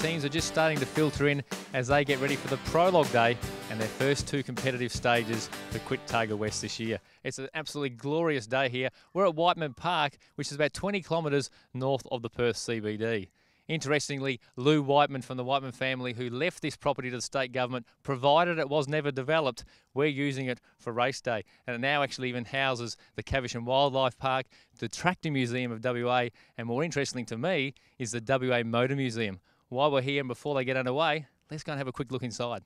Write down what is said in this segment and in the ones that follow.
teams are just starting to filter in as they get ready for the prologue day and their first two competitive stages for Quit Targa West this year. It's an absolutely glorious day here. We're at Whiteman Park, which is about 20 kilometres north of the Perth CBD. Interestingly, Lou Whiteman from the Whiteman family, who left this property to the state government, provided it was never developed, we're using it for race day. And it now actually even houses the Caversham Wildlife Park, the Tractor Museum of WA, and more interesting to me is the WA Motor Museum. While we're here and before they get underway, let's go and have a quick look inside.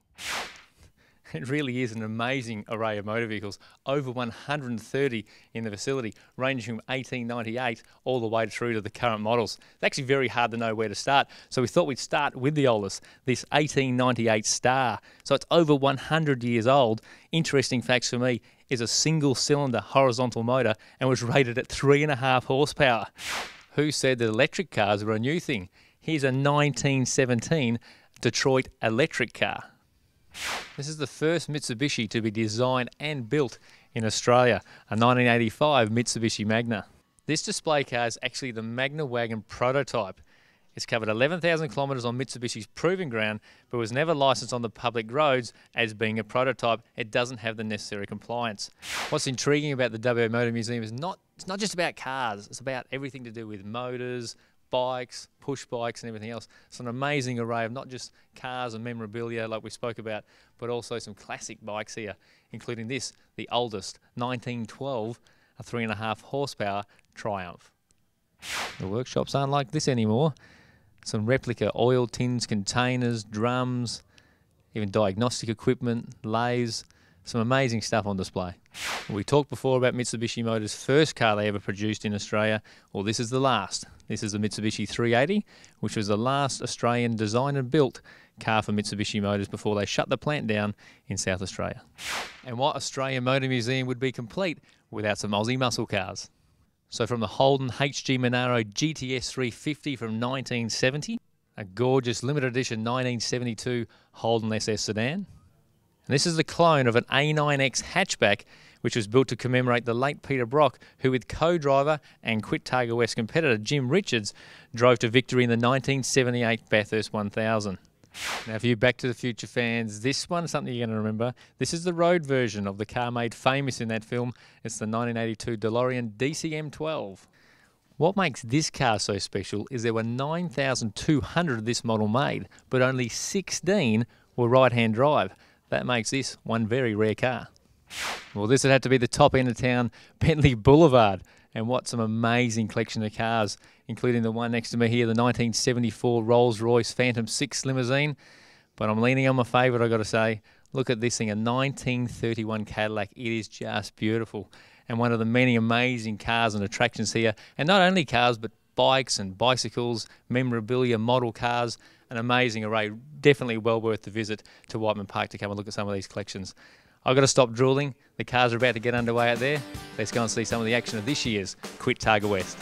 It really is an amazing array of motor vehicles, over 130 in the facility, ranging from 1898 all the way through to the current models. It's actually very hard to know where to start, so we thought we'd start with the oldest, this 1898 Star. So it's over 100 years old. Interesting facts for me is a single-cylinder horizontal motor and was rated at 3.5 horsepower. Who said that electric cars were a new thing? Here's a 1917 Detroit electric car. This is the first Mitsubishi to be designed and built in Australia, a 1985 Mitsubishi Magna. This display car is actually the Magna Wagon prototype. It's covered 11,000 kilometres on Mitsubishi's proving ground, but was never licensed on the public roads as being a prototype. It doesn't have the necessary compliance. What's intriguing about the WA Motor Museum is it's not just about cars, it's about everything to do with motors, bikes, push bikes and everything else. It's an amazing array of not just cars and memorabilia like we spoke about, but also some classic bikes here, including this, the oldest, 1912, a 3.5 horsepower Triumph. The workshops aren't like this anymore. Some replica oil tins, containers, drums, even diagnostic equipment, lathes, some amazing stuff on display. We talked before about Mitsubishi Motors' first car they ever produced in Australia. Well, this is the last. This is the Mitsubishi 380, which was the last Australian designed and built car for Mitsubishi Motors before they shut the plant down in South Australia. And what Australian Motor Museum would be complete without some Aussie muscle cars? So from the Holden HG Monaro GTS 350 from 1970, a gorgeous limited edition 1972 Holden SS sedan. And this is the clone of an A9X hatchback, which was built to commemorate the late Peter Brock, who with co-driver and Quit Targa West competitor Jim Richards drove to victory in the 1978 Bathurst 1000. Now for you Back to the Future fans, this one's something you're going to remember. This is the road version of the car made famous in that film. It's the 1982 DeLorean DCM-12. What makes this car so special is there were 9,200 of this model made, but only 16 were right-hand drive. That makes this one very rare car. Well, this would have to be the top end of town, Bentley Boulevard. And what some amazing collection of cars, including the one next to me here, the 1974 Rolls-Royce Phantom 6 limousine. But I'm leaning on my favourite, I've got to say. Look at this thing, a 1931 Cadillac. It is just beautiful. And one of the many amazing cars and attractions here. And not only cars, but bikes and bicycles, memorabilia, model cars, an amazing array. Definitely well worth the visit to Whiteman Park to come and look at some of these collections. I've got to stop drooling. The cars are about to get underway out there. Let's go and see some of the action of this year's Quit Targa West.